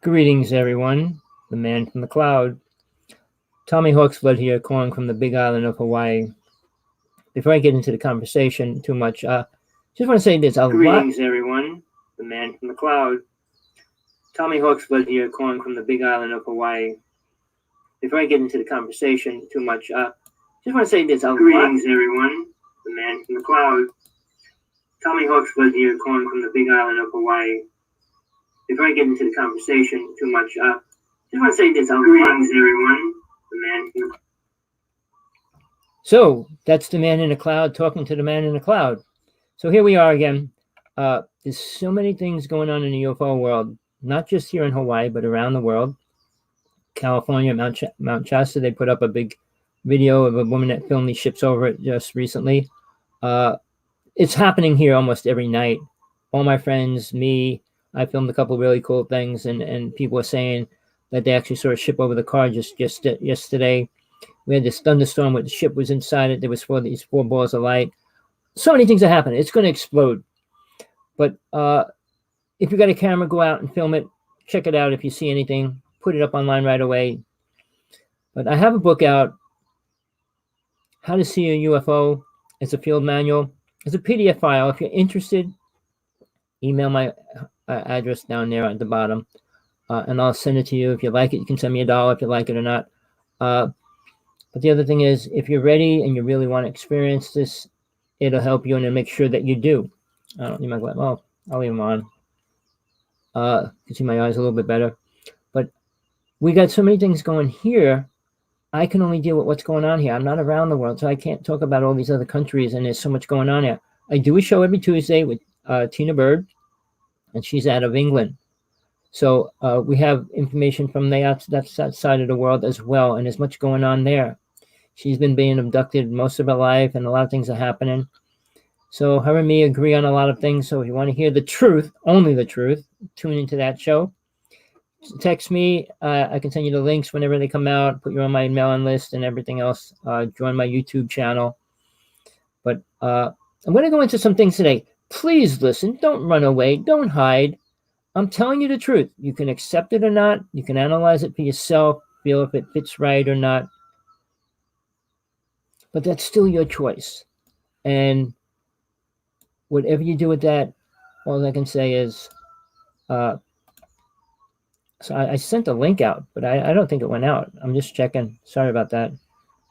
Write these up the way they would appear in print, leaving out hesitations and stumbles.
Greetings, everyone. The man from the cloud. Rev.Hawksblood here, calling from the big island of Hawaii. Before I get into the conversation too much, just want to say this. Greetings, everyone. The man from the cloud. Rev.Hawksblood here, calling from the big island of Hawaii. Before I get into the conversation too much, just want to say this. Greetings, everyone. The man from the cloud. Rev.Hawksblood here, calling from the big island of Hawaii. Before I get into the conversation too much, just want to say this. Greetings, everyone. The man in the... So that's the man in the cloud talking to the man in the cloud. So here we are again. There's so many things going on in the UFO world, not just here in Hawaii, but around the world. California, Mount Shasta, they put up a big video of a woman that filmed these ships over it just recently. It's happening here almost every night. All my friends, me, I filmed a couple of really cool things, and people are saying that they actually saw a ship over the car just yesterday. We had this thunderstorm where the ship was inside it. There was these four balls of light. So many things are happening. It's going to explode. But if you got a camera, go out and film it. Check it out. If you see anything, put it up online right away. But I have a book out, How to See a UFO. It's a field manual. It's a PDF file. If you're interested, email my address down there at the bottom, and I'll send it to you. If you like it, you can send me $1 if you like it or not. But the other thing is, if you're ready and you really want to experience this, it'll help you and it'll make sure that you do. I don't need my glasses. Oh, I'll leave them on. You can see my eyes a little bit better. But we got so many things going here. I can only deal with what's going on here. I'm not around the world, so I can't talk about all these other countries, and there's so much going on here. I do a show every Tuesday with Tina Bird, and she's out of England. So we have information from that side of the world as well, and there's much going on there. She's been being abducted most of her life, and a lot of things are happening. So her and me agree on a lot of things. So if you want to hear the truth, only the truth, tune into that show. Text me. I can send you the links whenever they come out, put you on my mailing list and everything else. Join my YouTube channel. But I'm going to go into some things today. Please listen. Don't run away. Don't hide. I'm telling you the truth. You can accept it or not. You can analyze it for yourself, feel if it fits right or not. But that's still your choice. And whatever you do with that, all I can say is, so I sent a link out, but I don't think it went out. I'm just checking. Sorry about that.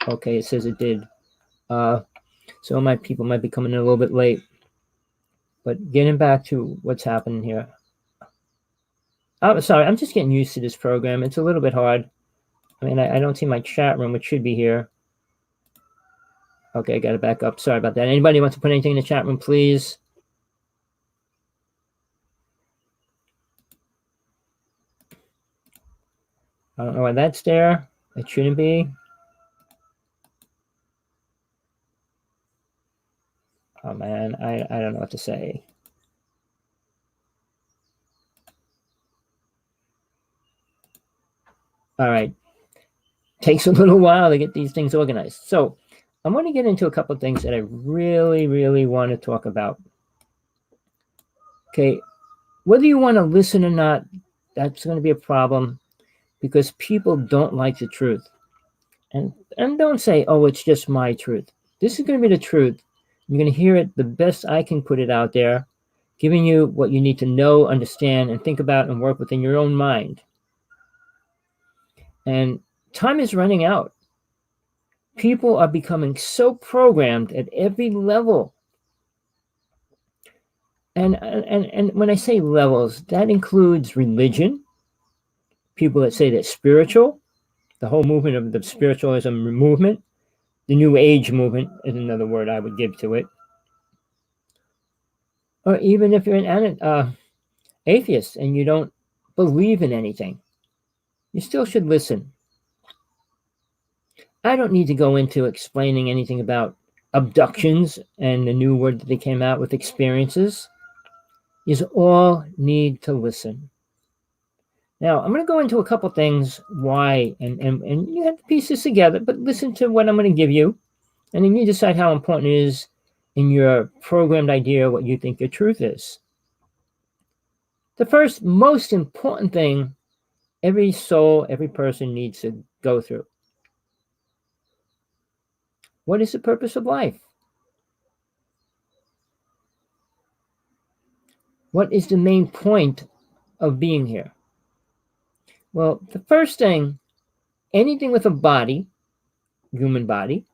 Okay, it says it did. So my people might be coming in a little bit late. But getting back to what's happening here. I'm sorry, I'm just getting used to this program. It's a little bit hard. I mean, I don't see my chat room, which should be here. Okay, I got to back up. Sorry about that. Anybody wants to put anything in the chat room, please? I don't know why that's there. It shouldn't be. Oh, man, I don't know what to say. All right. Takes a little while to get these things organized. So I'm going to get into a couple of things that I really, really want to talk about. Okay, whether you want to listen or not, that's going to be a problem because people don't like the truth. And don't say, oh, it's just my truth. This is going to be the truth. You're going to hear it the best I can put it out there, giving you what you need to know, understand, and think about and work within your own mind. And time is running out. People are becoming so programmed at every level. And when I say levels, that includes religion, people that say they're spiritual, the whole movement of the spiritualism movement, the New Age movement is another word I would give to it. Or even if you're an atheist and you don't believe in anything, you still should listen. I don't need to go into explaining anything about abductions and the new word that they came out with, experiences. You all need to listen. Now, I'm going to go into a couple things why, and you have to piece this together, but listen to what I'm going to give you, and then you decide how important it is in your programmed idea what you think your truth is. The first most important thing every soul, every person needs to go through. What is the purpose of life? What is the main point of being here? Well, the first thing, anything with a body, human body,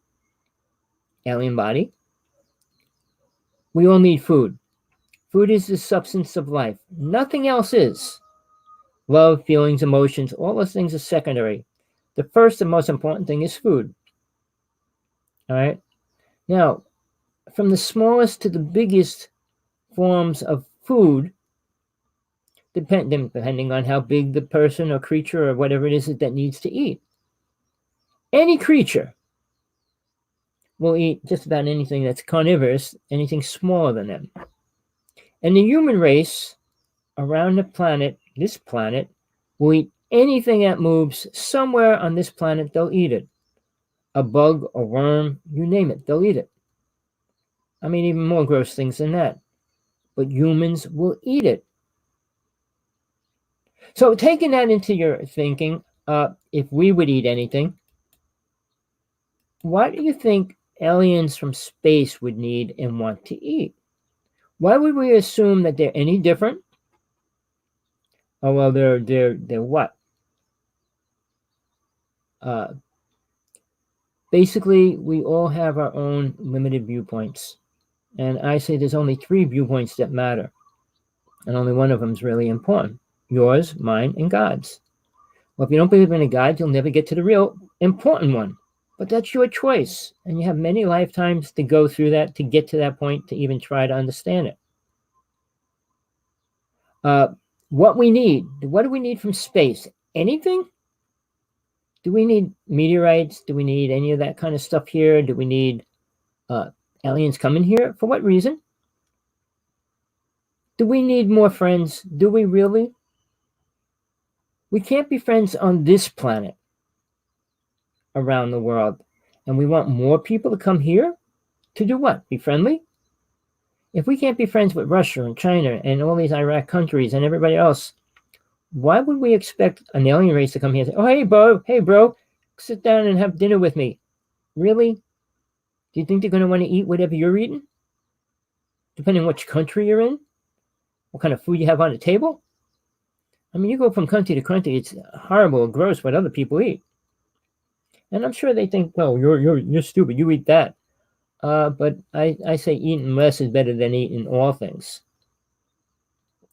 alien body, we all need food. Food is the substance of life. Nothing else is. Love, feelings, emotions, all those things are secondary. The first and most important thing is food. All right? Now, from the smallest to the biggest forms of food, depending on how big the person or creature or whatever it is that needs to eat. Any creature will eat just about anything that's carnivorous, anything smaller than them. And the human race around the planet, this planet, will eat anything that moves somewhere on this planet, they'll eat it. A bug, a worm, you name it, they'll eat it. I mean, even more gross things than that. But humans will eat it. So taking that into your thinking, if we would eat anything, what do you think aliens from space would need and want to eat? Why would we assume that they're any different? Oh, well, they're what? Basically, we all have our own limited viewpoints. And I say there's only 3 viewpoints that matter. And only one of them is really important. Yours, mine, and God's. Well, if you don't believe in a God, you'll never get to the real important one. But that's your choice. And you have many lifetimes to go through that, to get to that point, to even try to understand it. What we need, what do we need from space? Anything? Do we need meteorites? Do we need any of that kind of stuff here? Do we need aliens coming here? For what reason? Do we need more friends? Do we really? We can't be friends on this planet around the world. And we want more people to come here to do what? Be friendly? If we can't be friends with Russia and China and all these Iraq countries and everybody else, why would we expect an alien race to come here and say, oh, hey, bro, sit down and have dinner with me? Really? Do you think they're going to want to eat whatever you're eating? Depending on which country you're in? What kind of food you have on the table? I mean, you go from country to country, it's horrible and gross what other people eat. And I'm sure they think, well, you're stupid, you eat that. But I say eating less is better than eating all things.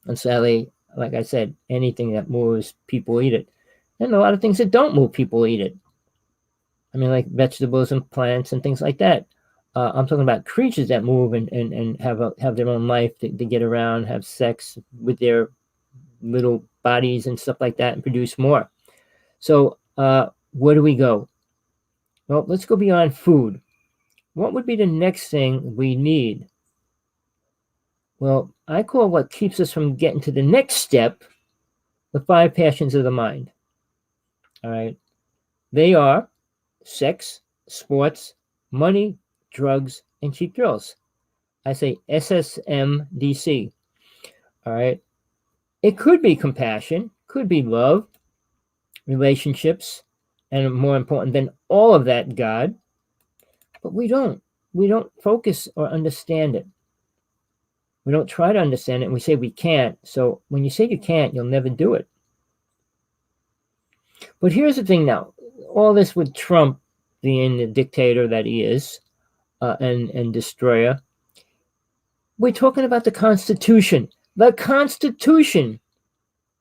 And sadly, like I said, anything that moves, people eat it. And a lot of things that don't move, people eat it. I mean, like vegetables and plants and things like that. I'm talking about creatures that move and have their own life, to get around, have sex with their little bodies and stuff like that and produce more. So where do we go? Well, let's go beyond food. What would be the next thing we need? Well, I call what keeps us from getting to the next step the 5 passions of the mind. All right. They are sex, sports, money, drugs, and cheap thrills. I say SSMDC. All right. It could be compassion, could be love, relationships, and more important than all of that, God. But we don't focus or understand it. We don't try to understand it, and we say we can't. So when you say you can't, you'll never do it. But here's the thing now. All this with Trump being the dictator that he is, and destroyer. We're talking about the Constitution. The Constitution.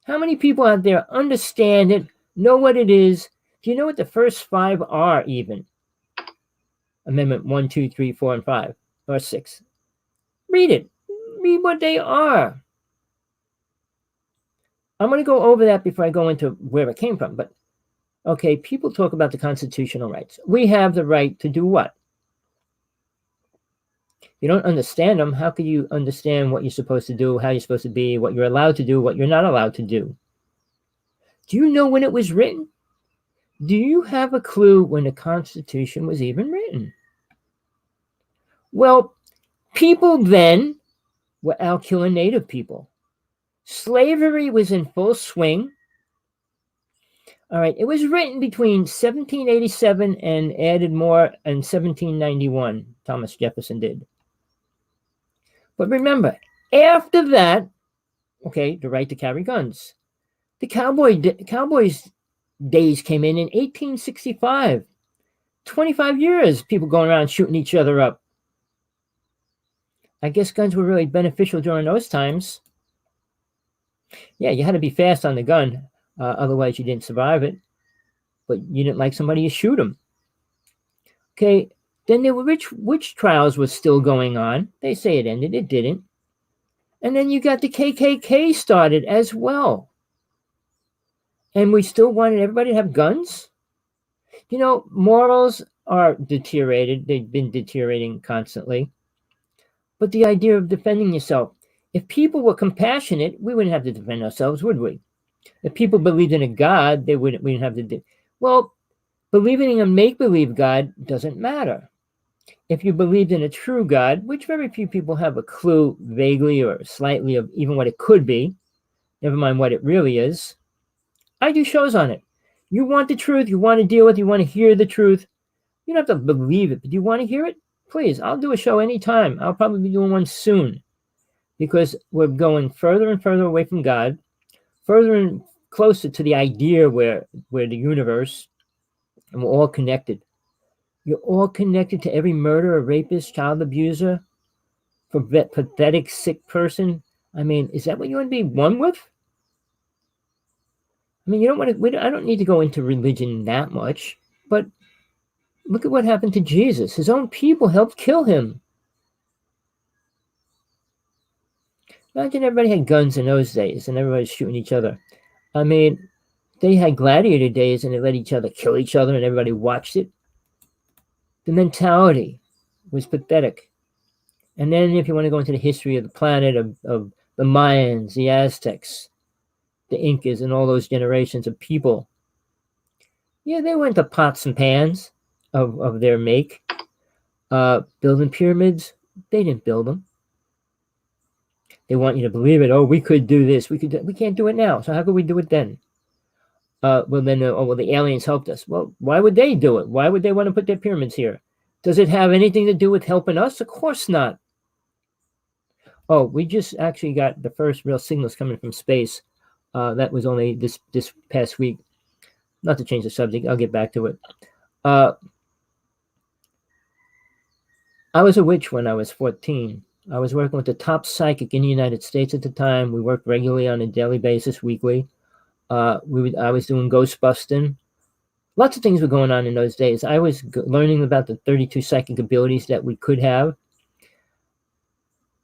How many people out there understand it, know what it is? Do you know what the first 5 are even? Amendment 1, 2, 3, 4, and 5, or 6. Read it. Read what they are. I'm going to go over that before I go into where it came from. But, okay, people talk about the constitutional rights. We have the right to do what? If you don't understand them, how can you understand what you're supposed to do, how you're supposed to be, what you're allowed to do, what you're not allowed to do? Do you know when it was written? Do you have a clue when the Constitution was even written? Well, people then were out killing native people. Slavery was in full swing. All right, it was written between 1787 and added more in 1791. Thomas Jefferson did. But remember, after that, okay, the right to carry guns. The Cowboys days came in 1865. 25 years, people going around shooting each other up. I guess guns were really beneficial during those times. Yeah, you had to be fast on the gun, otherwise you didn't survive it. But you didn't like somebody, you shoot them. Okay, then there were witch trials was still going on. They say it ended, it didn't. And then you got the KKK started as well. And we still wanted everybody to have guns? You know, morals are deteriorated. They've been deteriorating constantly. But the idea of defending yourself, if people were compassionate, we wouldn't have to defend ourselves, would we? If people believed in a God, we wouldn't have to well, believing in a make-believe God doesn't matter. If you believed in a true God, which very few people have a clue vaguely or slightly of even what it could be, never mind what it really is, I do shows on it. You want the truth, you want to deal with it, you want to hear the truth. You don't have to believe it, but do you want to hear it? Please, I'll do a show anytime. I'll probably be doing one soon because we're going further and further away from God, further and closer to the idea where the universe, and we're all connected. You're all connected to every murderer, rapist, child abuser, pathetic, sick person. I mean, is that what you want to be one with? I mean, you don't want to. I don't need to go into religion that much, but look at what happened to Jesus. His own people helped kill him. Imagine everybody had guns in those days and everybody's shooting each other. I mean, they had gladiator days and they let each other kill each other and everybody watched it. The mentality was pathetic. And then if you want to go into the history of the planet, of the Mayans, the Aztecs, the Incas, and all those generations of people, yeah, they went to pots and pans of their make. Building pyramids, they didn't build them. They want you to believe it. Oh, we could do this. We can't do it now. So how could we do it then? Well, the aliens helped us. Well, why would they do it? Why would they want to put their pyramids here? Does it have anything to do with helping us? Of course not. Oh, we just actually got the first real signals coming from space. That was only this past week. Not to change the subject, I'll get back to it. I was a witch when I was 14. I was working with the top psychic in the United States at the time. We worked regularly on a daily basis, weekly. I was doing ghost busting. Lots of things were going on in those days. I was learning about the 32 psychic abilities that we could have.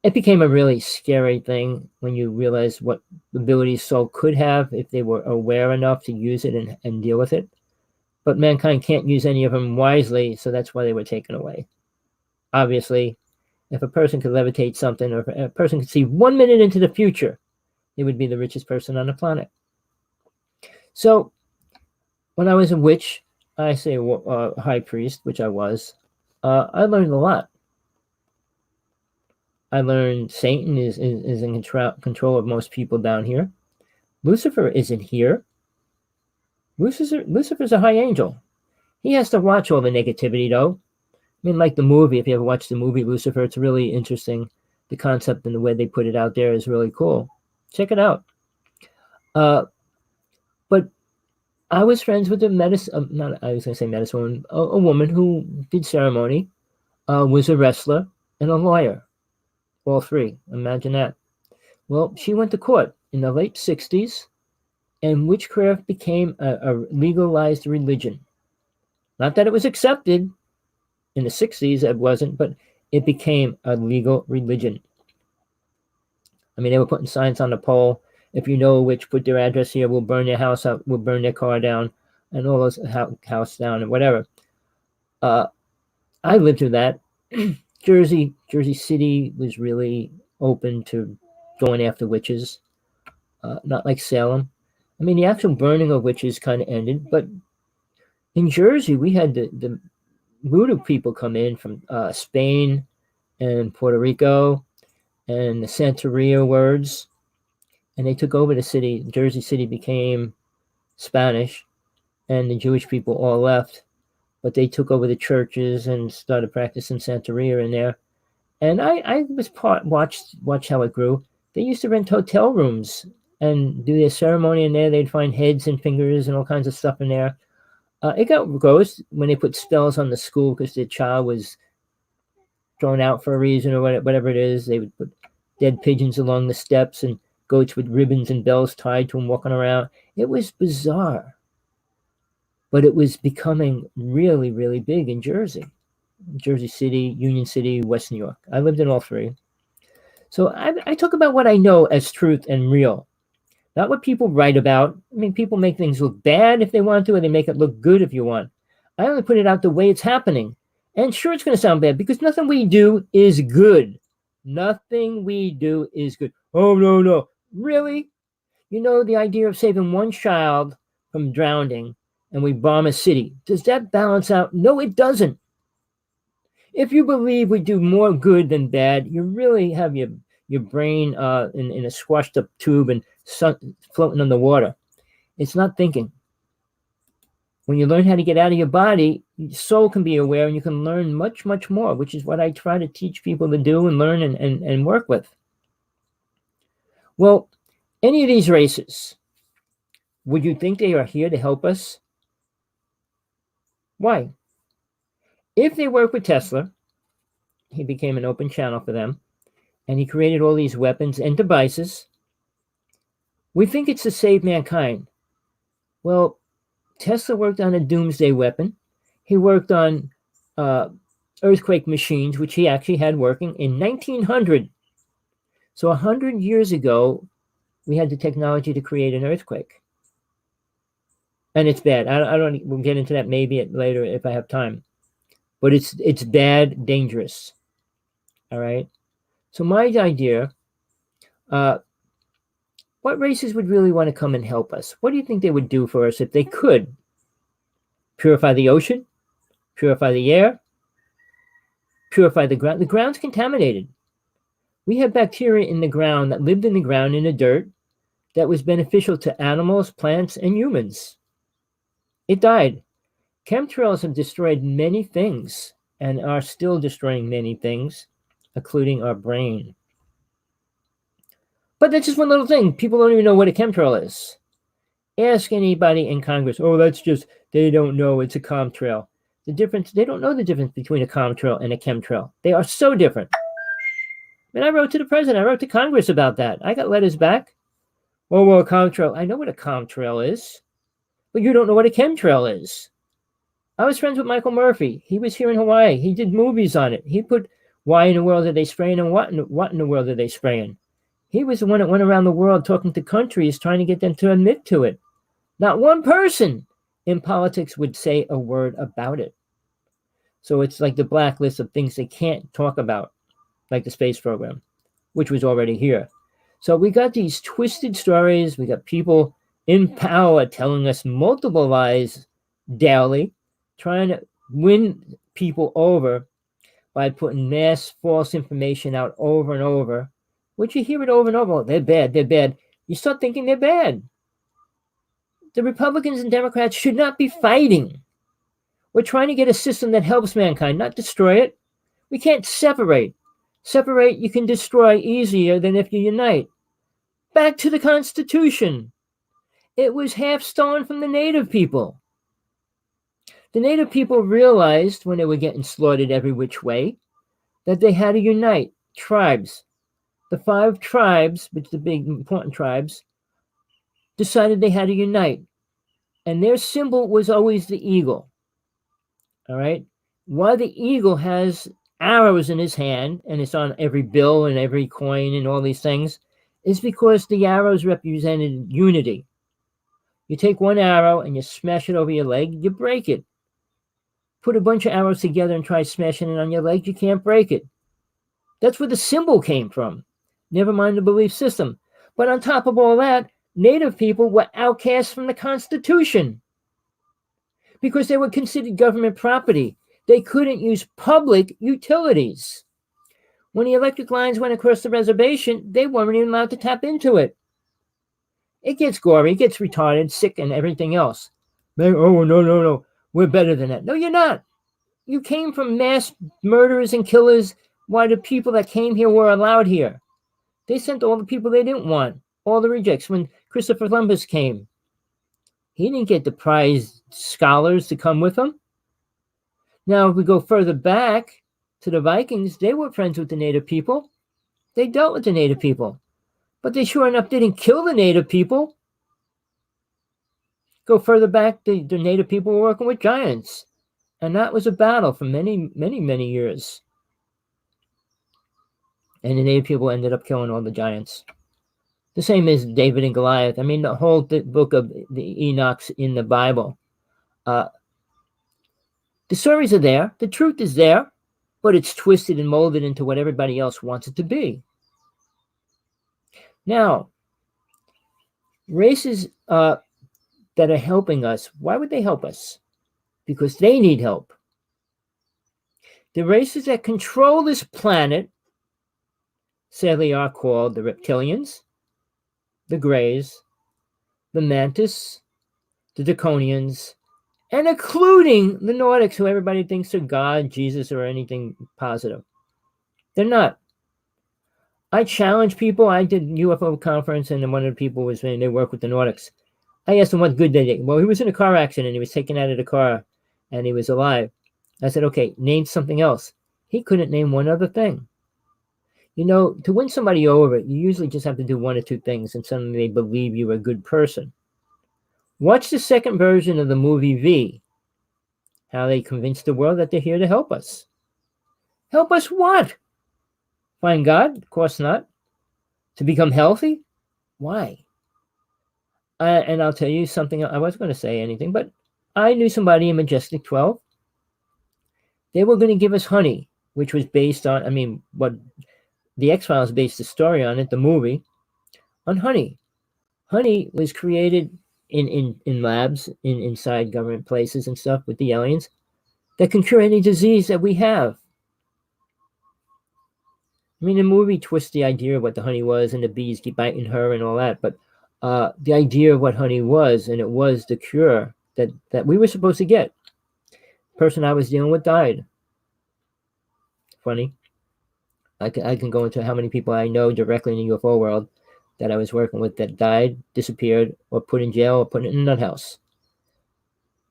It became a really scary thing when you realize what abilities soul could have if they were aware enough to use it and deal with it. But mankind can't use any of them wisely, so that's why they were taken away. Obviously, if a person could levitate something, or if a person could see 1 minute into the future, they would be the richest person on the planet. So, when I was a witch, I say high priest, which I was, I learned a lot. I learned Satan is in control of most people down here. Lucifer isn't here. Lucifer's a high angel. He has to watch all the negativity, though. I mean, like the movie, if you ever watched the movie Lucifer, it's really interesting. The concept and the way they put it out there is really cool. Check it out. But I was friends with a a woman who did ceremony, was a wrestler, and a lawyer. All three. Imagine that. Well, she went to court in the late 60s, and witchcraft became a legalized religion. Not that it was accepted. In the 60s, it wasn't, but it became a legal religion. I mean, they were putting signs on the pole. If you know a witch, put their address here. We'll burn their house up. We'll burn their car down, and all those house down and whatever. I lived through that. Jersey City was really open to going after witches. Not like Salem. I mean, the actual burning of witches kind of ended, but in Jersey, we had the voodoo people come in from Spain and Puerto Rico and the Santeria words, and they took over the city. Jersey City became Spanish, and the Jewish people all left, but they took over the churches and started practicing Santeria in there. And I was watch how it grew. They used to rent hotel rooms and do their ceremony in there. They'd find heads and fingers and all kinds of stuff in there. It got gross when they put spells on the school because the child was thrown out for a reason or whatever it is. They would put dead pigeons along the steps and goats with ribbons and bells tied to them walking around. It was bizarre. But it was becoming really, really big in Jersey. Jersey City, Union City, West New York. I lived in all three. So I talk about what I know as truth and real, not what people write about. I mean, people make things look bad if they want to, and they make it look good if you want. I only put it out the way it's happening. And sure, it's going to sound bad because nothing we do is good. Nothing we do is good. Oh, no. Really? You know, the idea of saving one child from drowning and we bomb a city, does that balance out? No, it doesn't. If you believe we do more good than bad, you really have your brain in a squashed up tube and floating on the water. It's not thinking. When you learn how to get out of your body, your soul can be aware and you can learn much, much more, which is what I try to teach people to do and learn and work with. Well, any of these races, would you think they are here to help us? Why? If they work with Tesla, he became an open channel for them, and he created all these weapons and devices. We think it's to save mankind. Well, Tesla worked on a doomsday weapon. He worked on earthquake machines, which he actually had working in 1900. So 100 years ago, we had the technology to create an earthquake. And it's bad. We'll get into that maybe later if I have time. But it's bad, dangerous. All right. So my idea, what races would really want to come and help us? What do you think they would do for us if they could? Purify the ocean, purify the air, purify the ground. The ground's contaminated. We have bacteria in the ground that lived in the ground in the dirt that was beneficial to animals, plants, and humans. It died. Chemtrails have destroyed many things and are still destroying many things, including our brain. But that's just one little thing. People don't even know what a chemtrail is. Ask anybody in Congress. Oh, that's just, they don't know it's a chemtrail. The difference, they don't know the difference between a chemtrail and a chemtrail. They are so different. And I wrote to the president, I wrote to Congress about that. I got letters back. Oh, well, a chemtrail. I know what a chemtrail is, but you don't know what a chemtrail is. I was friends with Michael Murphy. He was here in Hawaii. He did movies on it. He put why in the world are they spraying and what in the world are they spraying. He was the one that went around the world talking to countries, trying to get them to admit to it. Not one person in politics would say a word about it. So it's like the blacklist of things they can't talk about, like the space program, which was already here. So we got these twisted stories. We got people in power telling us multiple lies daily, trying to win people over by putting mass false information out over and over, which you hear it over and over. They're bad, they're bad. You start thinking they're bad. The Republicans and Democrats should not be fighting. We're trying to get a system that helps mankind, not destroy it. We can't separate. Separate, you can destroy easier than if you unite. Back to the Constitution. It was half stolen from the native people. The native people realized when they were getting slaughtered every which way that they had to unite. Tribes. The 5 tribes, which are the big important tribes, decided they had to unite. And their symbol was always the eagle. All right? Why the eagle has arrows in his hand, and it's on every bill and every coin and all these things, is because the arrows represented unity. You take one arrow and you smash it over your leg, you break it. Put a bunch of arrows together and try smashing it on your leg, you can't break it. That's where the symbol came from. Never mind the belief system. But on top of all that, native people were outcast from the Constitution because they were considered government property. They couldn't use public utilities. When the electric lines went across the reservation, they weren't even allowed to tap into it. It gets gory, it gets retarded, sick, and everything else. Oh, no, no, no. We're better than that. No, you're not. You came from mass murderers and killers while the people that came here were allowed here. They sent all the people they didn't want, all the rejects. When Christopher Columbus came, he didn't get the prized scholars to come with him. Now, if we go further back to the Vikings, they were friends with the native people. They dealt with the native people. But they sure enough didn't kill the native people. Go further back, the native people were working with giants. And that was a battle for many, many, many years. And the native people ended up killing all the giants. The same as David and Goliath. I mean, the whole book of the Enoch's in the Bible. The stories are there. The truth is there. But it's twisted and molded into what everybody else wants it to be. Now, races that are helping us, why would they help us? Because they need help. The races that control this planet, sadly, are called the reptilians, the Greys, the Mantis, the Draconians, and including the Nordics, who everybody thinks are God, Jesus, or anything positive. They're not. I challenge people. I did a UFO conference, and one of the people was saying they work with the Nordics. I asked him what good they did. Well, he was in a car accident. He was taken out of the car, and he was alive. I said, okay, name something else. He couldn't name one other thing. You know, to win somebody over, you usually just have to do one or two things, and suddenly they believe you're a good person. Watch the second version of the movie V, how they convince the world that they're here to help us. Help us what? Find God? Of course not. To become healthy? Why? And I'll tell you something. I wasn't going to say anything, but I knew somebody in Majestic 12. They were going to give us honey, which was based on, I mean, what the X-Files based the story on it, the movie, on honey. Honey was created in labs, inside government places and stuff with the aliens that can cure any disease that we have. I mean, the movie twists the idea of what the honey was, and the bees keep biting her and all that, but the idea of what honey was, and it was the cure that we were supposed to get. The person I was dealing with died. Funny. I can go into how many people I know directly in the UFO world that I was working with that died, disappeared, or put in jail, or put in a nut house.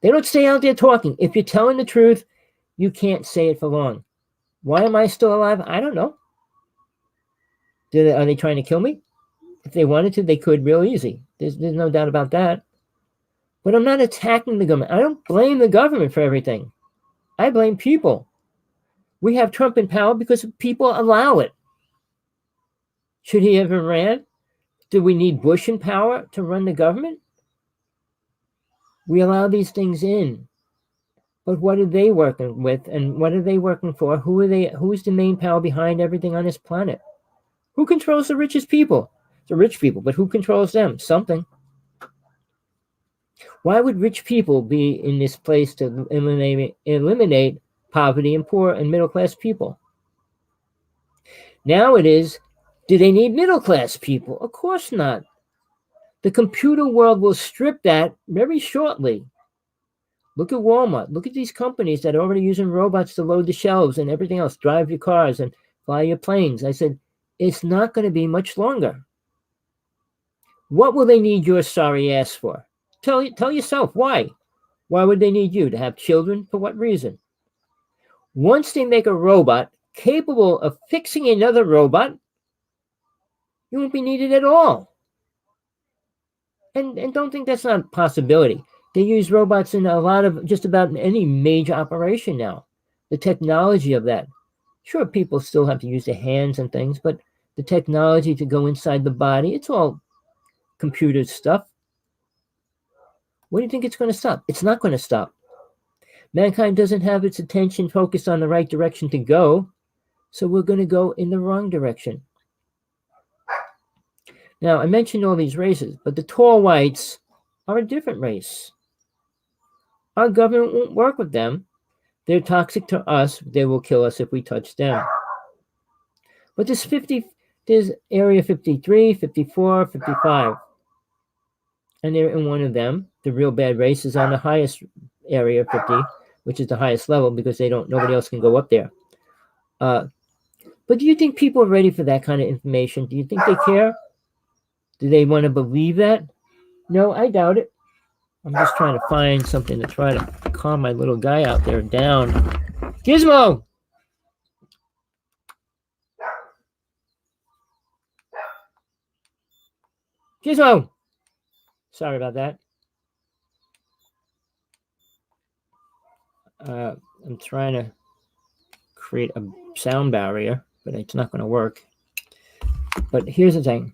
They don't stay out there talking. If you're telling the truth, you can't say it for long. Why am I still alive? I don't know. Are they trying to kill me? If they wanted to, they could real easy. There's no doubt about that. But I'm not attacking the government. I don't blame the government for everything. I blame people. We have Trump in power because people allow it. Should he have ran? Do we need Bush in power to run the government? We allow these things in. But what are they working with, and what are they working for? Who are they? Who's the main power behind everything on this planet? Who controls the richest people? The rich people, but who controls them? Something. Why would rich people be in this place to eliminate poverty and poor and middle-class people? Now it is, do they need middle-class people? Of course not. The computer world will strip that very shortly. Look at Walmart. Look at these companies that are already using robots to load the shelves and everything else, drive your cars and fly your planes. I said, it's not going to be much longer. What will they need your sorry ass for? Tell yourself why. Why would they need you? To have children? For what reason? Once they make a robot capable of fixing another robot, you won't be needed at all. And don't think that's not a possibility. They use robots in a lot of, just about any major operation now. The technology of that. Sure, people still have to use their hands and things, but the technology to go inside the body, it's all computer stuff. What do you think it's going to stop? It's not going to stop. Mankind doesn't have its attention focused on the right direction to go, so we're going to go in the wrong direction. Now, I mentioned all these races, but the tall whites are a different race. Our government won't work with them. They're toxic to us. They will kill us if we touch them. But there's Area 53, 54, 55. and they're in one of them. The real bad race is on the highest area 50, which is the highest level because nobody else can go up there. But do you think people are ready for that kind of information? Do you think they care? Do they want to believe that? No, I doubt it. I'm just trying to find something to try to calm my little guy out there down. Gizmo! Gizmo! Sorry about that. I'm trying to create a sound barrier, but it's not going to work. But here's the thing.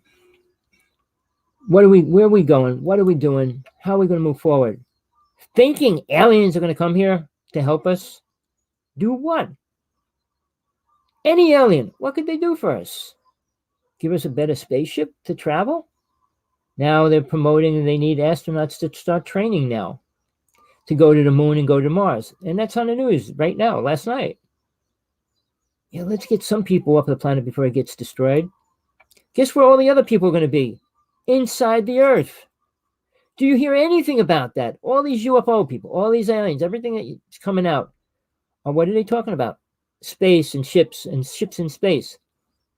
Where are we going? What are we doing? How are we going to move forward? Thinking aliens are going to come here to help us? Do what? Any alien, what could they do for us? Give us a better spaceship to travel? Now they're promoting they need astronauts to start training now to go to the moon and go to Mars. And that's on the news right now, last night. Yeah, let's get some people off the planet before it gets destroyed. Guess where all the other people are going to be? Inside the Earth. Do you hear anything about that? All these UFO people, all these aliens, everything that's coming out. What are they talking about? Space and ships in space.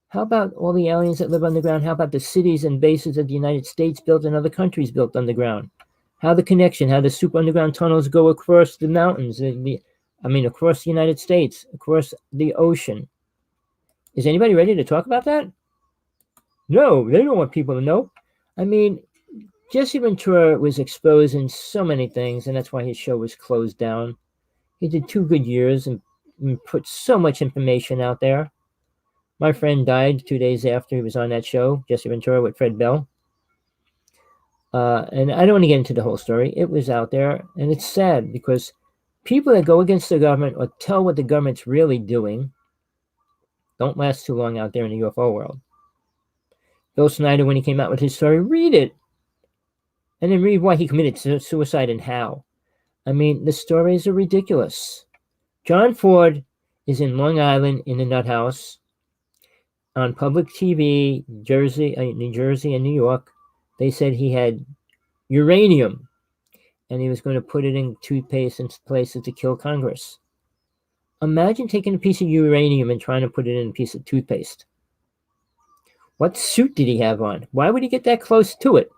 How about all the aliens that live underground? How about the cities and bases of the United States built and other countries built underground? How the connection, how the super underground tunnels go across the mountains, across the United States, across the ocean. Is anybody ready to talk about that? No, they don't want people to know. I mean, Jesse Ventura was exposed in so many things, and that's why his show was closed down. He did 2 good years and put so much information out there. My friend died 2 days after he was on that show, Jesse Ventura with Fred Bell. And I don't want to get into the whole story. It was out there, and it's sad because people that go against the government or tell what the government's really doing don't last too long out there in the UFO world. Bill Snyder, when he came out with his story, read it. And then read why he committed suicide and how. I mean, the stories are ridiculous. John Ford is in Long Island in the nut house on public TV, New Jersey and New York. They said he had uranium and he was going to put it in toothpaste and places to kill Congress. Imagine taking a piece of uranium and trying to put it in a piece of toothpaste. What suit did he have on? Why would he get that close to it?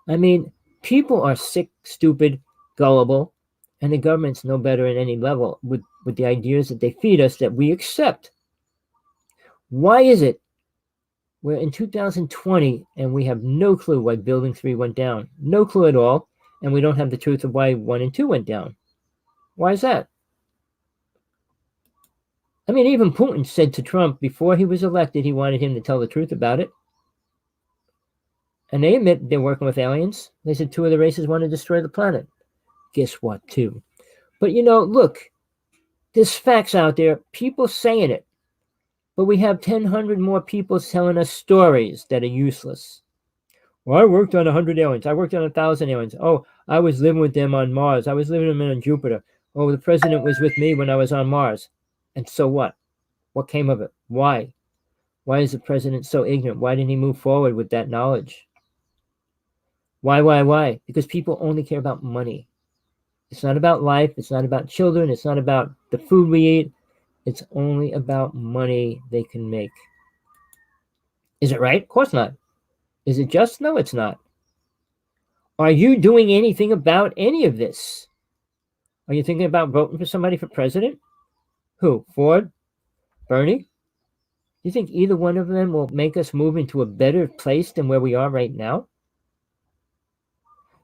I mean, people are sick, stupid, gullible, and the government's no better at any level with the ideas that they feed us that we accept. Why is it we're in 2020 and we have no clue why Building 3 went down? No clue at all, and we don't have the truth of why 1 and 2 went down. Why is that? I mean, even Putin said to Trump before he was elected he wanted him to tell the truth about it. And they admit they're working with aliens. They said 2 of the races want to destroy the planet. Guess what, too? But, look, there's facts out there, people saying it. But we have 1,000 more people telling us stories that are useless. Well, I worked on 100 aliens. I worked on 1,000 aliens. Oh, I was living with them on Mars. I was living with them on Jupiter. Oh, the president was with me when I was on Mars. And so what? What came of it? Why? Why is the president so ignorant? Why didn't he move forward with that knowledge? Why? Because people only care about money. It's not about life. It's not about children. It's not about the food we eat. It's only about money they can make. Is it right? Of course not. Is it just? No, it's not. Are you doing anything about any of this? Are you thinking about voting for somebody for president? Who? Ford? Bernie? Do you think either one of them will make us move into a better place than where we are right now?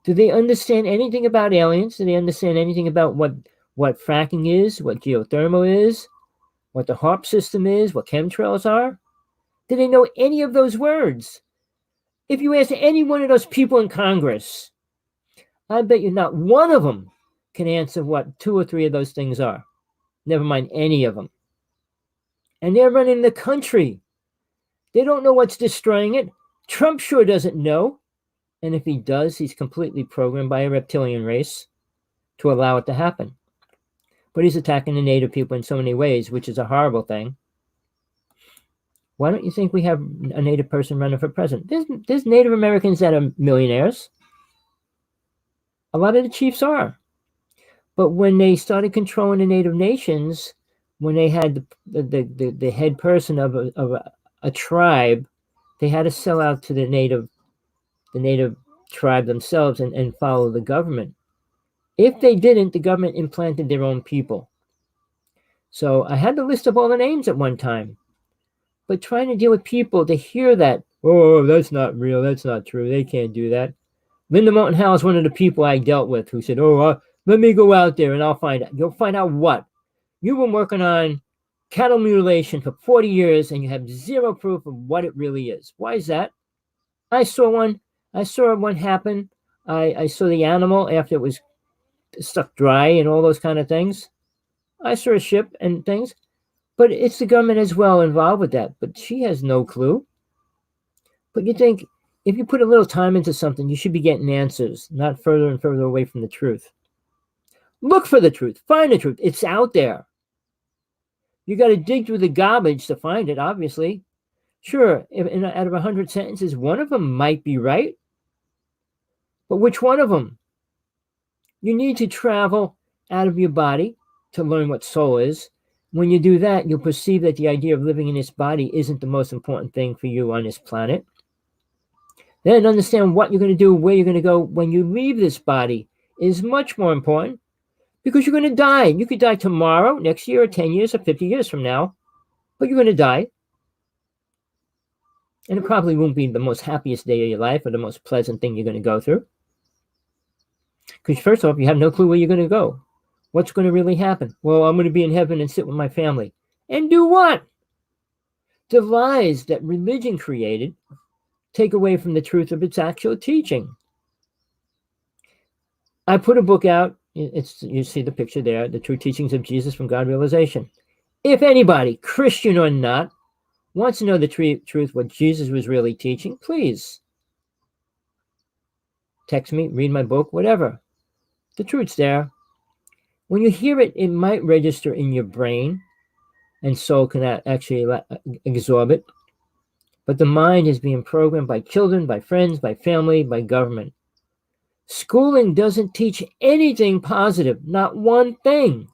Do they understand anything about aliens? Do they understand anything about what fracking is, what geothermal is, what the HARP system is, what chemtrails are? Do they know any of those words? If you ask any one of those people in Congress, I bet you not one of them can answer what 2 or 3 of those things are. Never mind any of them. And they're running the country. They don't know what's destroying it. Trump sure doesn't know. And if he does, he's completely programmed by a reptilian race to allow it to happen. But he's attacking the native people in so many ways, which is a horrible thing. Why don't you think we have a native person running for president? There's Native Americans that are millionaires. A lot of the chiefs are. But when they started controlling the native nations, when they had the head person of a tribe, they had to sell out to the native tribe themselves and follow the government. If they didn't, the government implanted their own people. So I had the list of all the names at one time. But trying to deal with people to hear that, oh, that's not real, that's not true, they can't do that. Linda Moulton Howe is one of the people I dealt with who said, let me go out there and I'll find out. You'll find out what? You've been working on cattle mutilation for 40 years and you have zero proof of what it really is. Why is that? I saw one happen. I saw the animal after it was stuck dry and all those kind of things. I saw a ship and things. But it's the government as well involved with that. But she has no clue. But you think if you put a little time into something, you should be getting answers, not further and further away from the truth. Look for the truth. Find the truth. It's out there. You got to dig through the garbage to find it, obviously. Sure, out of 100 sentences, one of them might be right. But which one of them? You need to travel out of your body to learn what soul is. When you do that, you'll perceive that the idea of living in this body isn't the most important thing for you on this planet. Then understand what you're going to do, where you're going to go when you leave this body is much more important because you're going to die. You could die tomorrow, next year, or 10 years, or 50 years from now, but you're going to die. And it probably won't be the most happiest day of your life or the most pleasant thing you're going to go through. Because first off, you have no clue where you're going to go. What's going to really happen? Well, I'm going to be in heaven and sit with my family. And do what? The lies that religion created take away from the truth of its actual teaching. I put a book out. You see the picture there, The True Teachings of Jesus from God Realization. If anybody, Christian or not, wants to know the truth, what Jesus was really teaching, please text me, read my book, whatever. The truth's there. When you hear it, it might register in your brain, and soul can actually absorb it. But the mind is being programmed by children, by friends, by family, by government. Schooling doesn't teach anything positive, not one thing.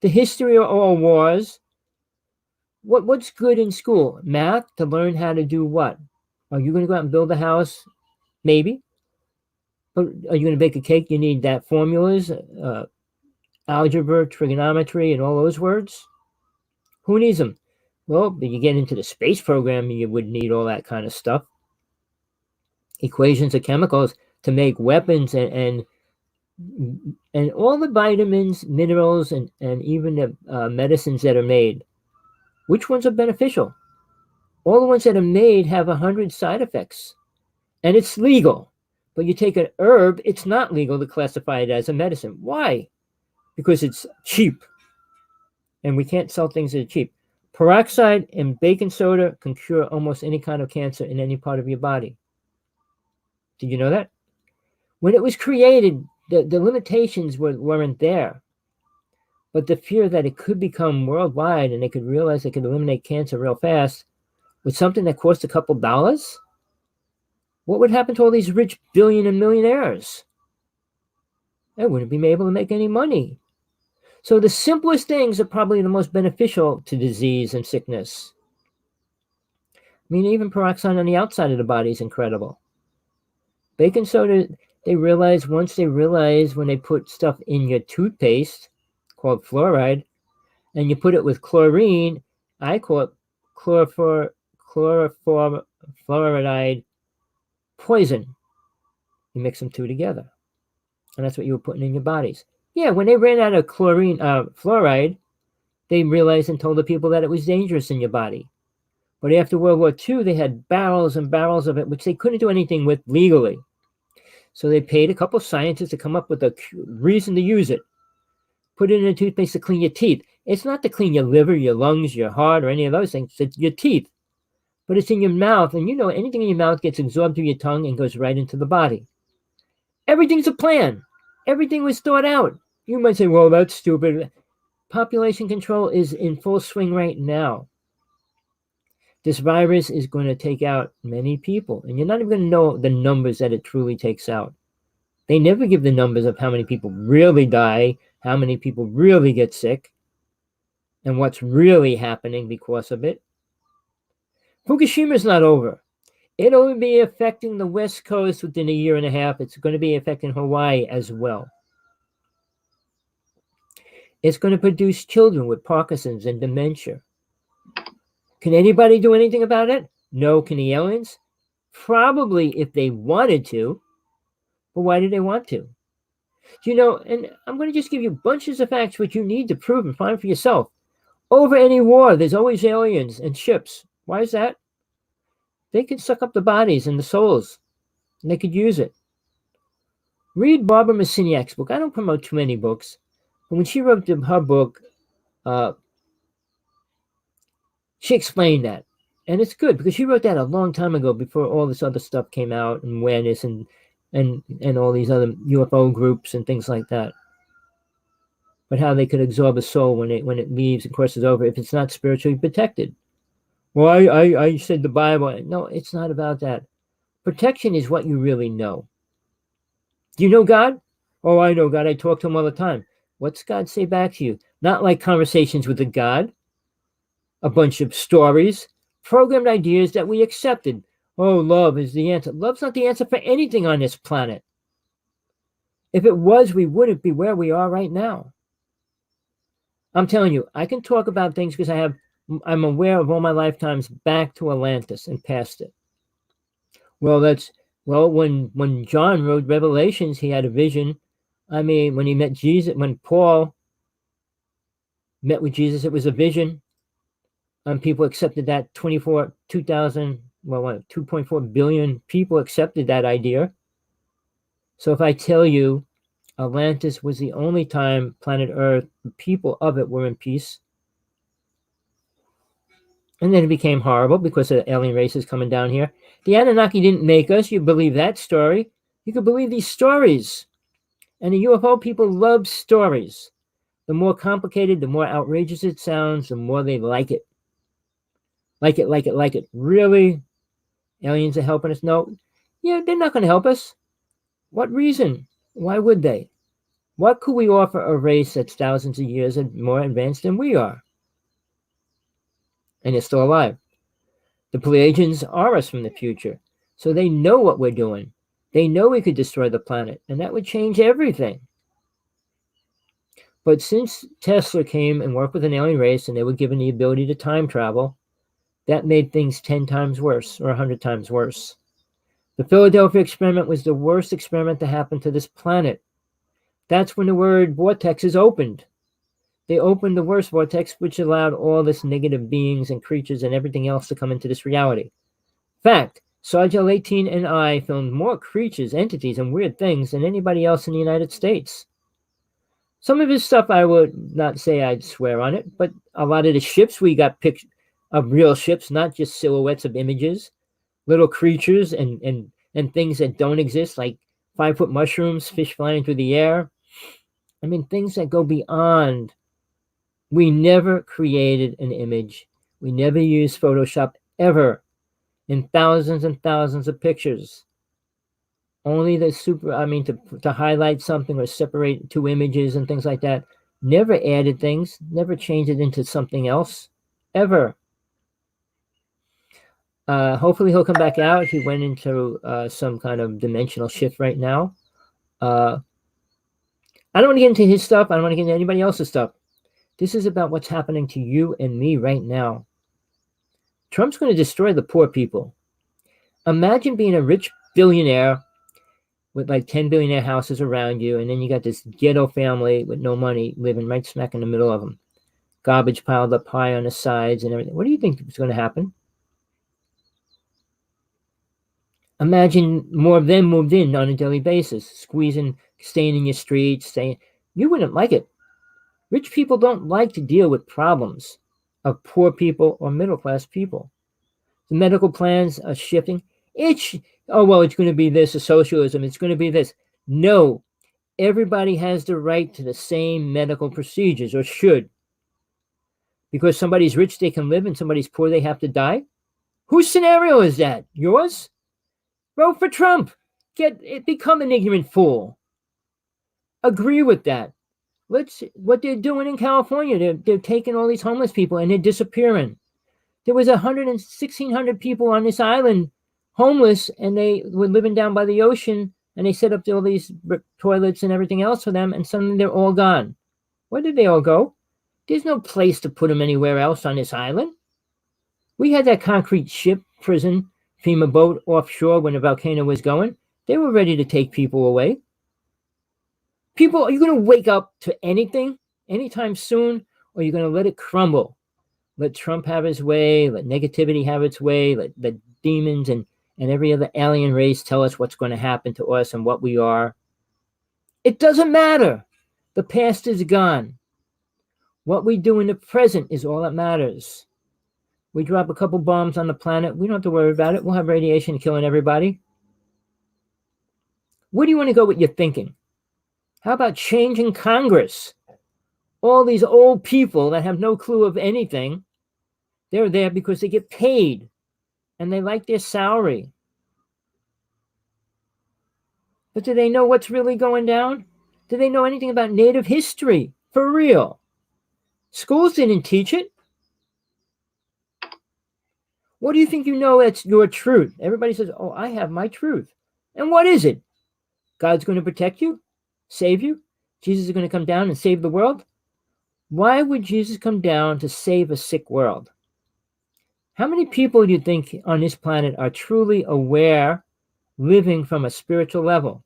The history of all wars. What's good in school? Math, to learn how to do what? Are you going to go out and build a house? Maybe. But are you going to bake a cake? You need that formulas, algebra, trigonometry, and all those words. Who needs them? Well, you get into the space program, you would need all that kind of stuff. Equations of chemicals to make weapons and all the vitamins, minerals, and even the medicines that are made. Which ones are beneficial? All the ones that are made have 100 side effects. And it's legal. But you take an herb, it's not legal to classify it as a medicine. Why? Because it's cheap. And we can't sell things that are cheap. Peroxide and baking soda can cure almost any kind of cancer in any part of your body. Did you know that? When it was created, the limitations weren't there. But the fear that it could become worldwide and they could realize they could eliminate cancer real fast with something that cost a couple dollars, what would happen to all these rich billion and millionaires? They wouldn't be able to make any money. So the simplest things are probably the most beneficial to disease and sickness. I mean, even peroxide on the outside of the body is incredible. Baking soda, once they realize when they put stuff in your toothpaste called fluoride, and you put it with chlorine, I call it chlorofluoride poison. You mix them two together. And that's what you were putting in your bodies. Yeah, when they ran out of fluoride, they realized and told the people that it was dangerous in your body. But after World War II, they had barrels and barrels of it, which they couldn't do anything with legally. So they paid a couple of scientists to come up with a reason to use it. Put it in a toothpaste to clean your teeth. It's not to clean your liver, your lungs, your heart, or any of those things. It's your teeth. But it's in your mouth, and you know anything in your mouth gets absorbed through your tongue and goes right into the body. Everything's a plan. Everything was thought out. You might say, well, that's stupid. Population control is in full swing right now. This virus is going to take out many people, and you're not even going to know the numbers that it truly takes out. They never give the numbers of how many people really die, how many people really get sick, and what's really happening because of it. Fukushima's not over. It'll be affecting the West Coast within a year and a half. It's going to be affecting Hawaii as well. It's going to produce children with Parkinson's and dementia. Can anybody do anything about it? No. Can the aliens? Probably if they wanted to. But why do they want to? You know, and I'm going to just give you bunches of facts which you need to prove and find for yourself. Over any war, there's always aliens and ships. Why is that? They could suck up the bodies and the souls, and they could use it. Read Barbara Masiniak's book. I don't promote too many books, but when she wrote her book, she explained that. And it's good because she wrote that a long time ago before all this other stuff came out and awareness and all these other UFO groups and things like that. But how they could absorb a soul when it leaves and crosses over if it's not spiritually protected. Well, I said the Bible. No, it's not about that. Protection is what you really know. Do you know God? Oh, I know God. I talk to him all the time. What's God say back to you? Not like conversations with a God. A bunch of stories, programmed ideas that we accepted. Oh, love is the answer. Love's not the answer for anything on this planet. If it was, we wouldn't be where we are right now. I'm telling you, I can talk about things because I'm aware of all my lifetimes back to Atlantis and past it. Well, when John wrote Revelations, he had a vision. I mean, when he met Jesus, when Paul met with Jesus, it was a vision. People accepted that 2.4 billion people accepted that idea. So if I tell you Atlantis was the only time planet Earth, the people of it were in peace, and then it became horrible because of the alien races coming down here. The Anunnaki didn't make us. You believe that story. You could believe these stories. And the UFO people love stories. The more complicated, the more outrageous it sounds, the more they like it. Like it. Really? Aliens are helping us? No. Yeah, they're not going to help us. What reason? Why would they? What could we offer a race that's thousands of years and more advanced than we are? And it's still alive. The Pleiadians are us from the future. So they know what we're doing. They know we could destroy the planet. And that would change everything. But since Tesla came and worked with an alien race and they were given the ability to time travel, that made things 10 times worse or 100 times worse. The Philadelphia experiment was the worst experiment that happened to this planet. That's when the word vortexes opened. They opened the worst vortex, which allowed all this negative beings and creatures and everything else to come into this reality. Fact, Sargel 18 and I filmed more creatures, entities, and weird things than anybody else in the United States. Some of his stuff I would not say I'd swear on it, but a lot of the ships, we got pictures of real ships, not just silhouettes of images, little creatures and things that don't exist, like 5-foot mushrooms, fish flying through the air. I mean, things that go beyond. We never created an image. We never used Photoshop ever in thousands and thousands of pictures. Only to highlight something or separate two images and things like that. Never added things, never changed it into something else, ever. Hopefully he'll come back out. He went into some kind of dimensional shift right now. I don't want to get into his stuff. I don't want to get into anybody else's stuff. This is about what's happening to you and me right now. Trump's going to destroy the poor people. Imagine being a rich billionaire with like 10 billionaire houses around you, and then you got this ghetto family with no money living right smack in the middle of them. Garbage piled up high on the sides and everything. What do you think is going to happen? Imagine more of them moved in on a daily basis, squeezing, staying in your streets, you wouldn't like it. Rich people don't like to deal with problems of poor people or middle-class people. The medical plans are shifting. It's going to be this, a socialism, it's going to be this. No, everybody has the right to the same medical procedures, or should. Because somebody's rich, they can live, and somebody's poor, they have to die? Whose scenario is that? Yours? Vote for Trump. become an ignorant fool. Agree with that. What they're doing in California, they're taking all these homeless people and they're disappearing. There was 1,600 people on this island homeless, and they were living down by the ocean, and they set up all these toilets and everything else for them, and suddenly they're all gone. Where did they all go? There's no place to put them anywhere else on this island. We had that concrete ship, prison, FEMA boat offshore when the volcano was going. They were ready to take people away. People, are you going to wake up to anything anytime soon, or are you going to let it crumble? Let Trump have his way, let negativity have its way, let the demons and every other alien race tell us what's going to happen to us and what we are. It doesn't matter. The past is gone. What we do in the present is all that matters. We drop a couple bombs on the planet, we don't have to worry about it. We'll have radiation killing everybody. Where do you want to go with your thinking? How about changing Congress? All these old people that have no clue of anything, they're there because they get paid and they like their salary. But do they know what's really going down? Do they know anything about Native history? For real. Schools didn't teach it. What do you think you know that's your truth? Everybody says, oh, I have my truth. And what is it? God's going to protect you? Save you? Jesus is going to come down and save the world? Why would Jesus come down to save a sick world? How many people do you think on this planet are truly aware, living from a spiritual level?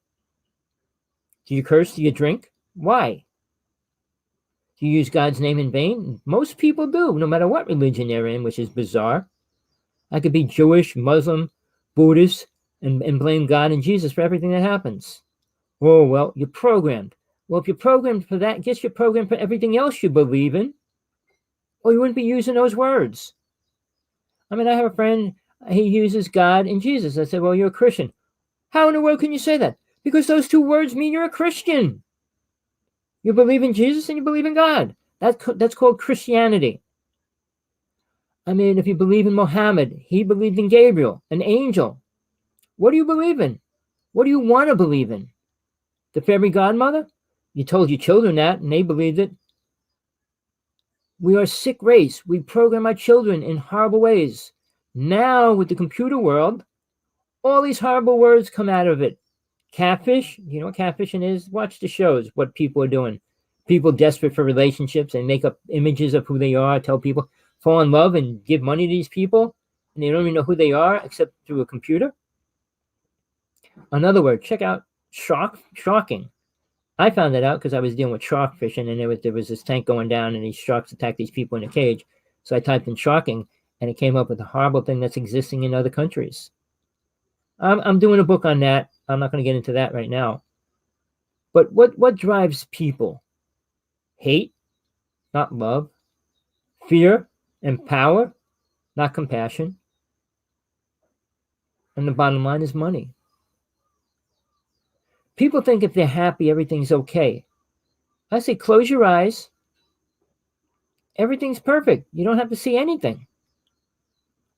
Do you curse? Do you drink? Why? Do you use God's name in vain? Most people do, no matter what religion they're in, which is bizarre. I could be Jewish, Muslim, Buddhist, and blame God and Jesus for everything that happens. Oh, well, you're programmed. Well, if you're programmed for that, guess you're programmed for everything else you believe in, or you wouldn't be using those words. I mean, I have a friend, he uses God and Jesus. I said, well, you're a Christian. How in the world can you say that? Because those two words mean you're a Christian. You believe in Jesus and you believe in God. That's called Christianity. I mean, if you believe in Muhammad, he believed in Gabriel, an angel. What do you believe in? What do you want to believe in? The fairy godmother? You told your children that, and they believed it. We are a sick race. We program our children in horrible ways. Now, with the computer world, all these horrible words come out of it. Catfish, you know what catfishing is? Watch the shows, what people are doing. People desperate for relationships and make up images of who they are, tell people, fall in love and give money to these people, and they don't even know who they are except through a computer. Another word, check out sharking. I found that out because I was dealing with shark fishing, and there was this tank going down, and these sharks attacked these people in a cage. So I typed in sharking, and it came up with a horrible thing that's existing in other countries. I'm doing a book on that. I'm not going to get into that right now. But what drives people? Hate, not love. Fear and power, not compassion. And the bottom line is money. People think if they're happy, everything's okay. I say, close your eyes. Everything's perfect. You don't have to see anything.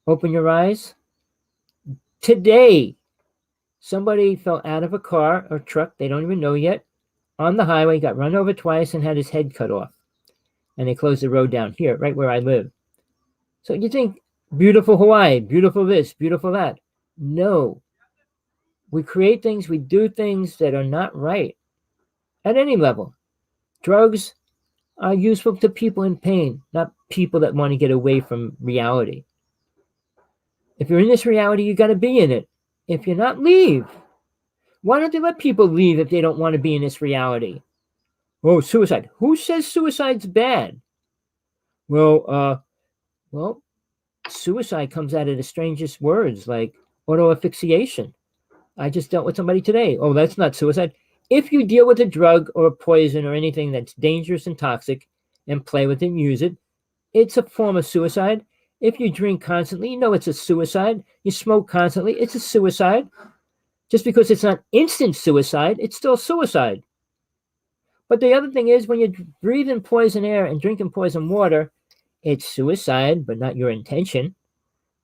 Open your eyes. Today, somebody fell out of a car or truck, they don't even know yet, on the highway, got run over twice and had his head cut off. And they closed the road down here, right where I live. So you think, beautiful Hawaii, beautiful this, beautiful that. No. We create things, we do things that are not right at any level. Drugs are useful to people in pain, not people that want to get away from reality. If you're in this reality, you got to be in it. If you're not, leave. Why don't they let people leave if they don't want to be in this reality? Oh, suicide. Who says suicide's bad? Well, suicide comes out of the strangest words, like auto-asphyxiation. I just dealt with somebody today. Oh, that's not suicide. If you deal with a drug or a poison or anything that's dangerous and toxic and play with it and use it, it's a form of suicide. If you drink constantly, you know it's a suicide. You smoke constantly, it's a suicide. Just because it's not instant suicide, it's still suicide. But the other thing is, when you're breathing poison air and drinking poison water, it's suicide, but not your intention.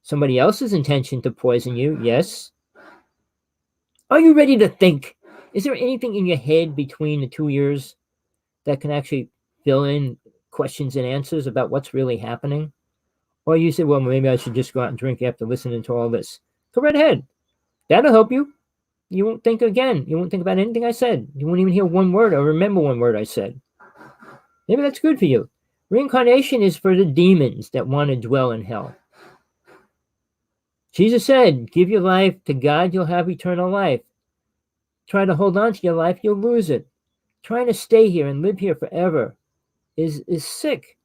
Somebody else's intention to poison you, yes. Are you ready to think? Is there anything in your head between the 2 ears that can actually fill in questions and answers about what's really happening? Or you say, well, maybe I should just go out and drink after listening to all this. Go right ahead. That'll help you. You won't think again. You won't think about anything I said. You won't even hear one word or remember one word I said. Maybe that's good for you. Reincarnation is for the demons that want to dwell in hell. Jesus said, give your life to God, you'll have eternal life. Try to hold on to your life, you'll lose it. Trying to stay here and live here forever is sick.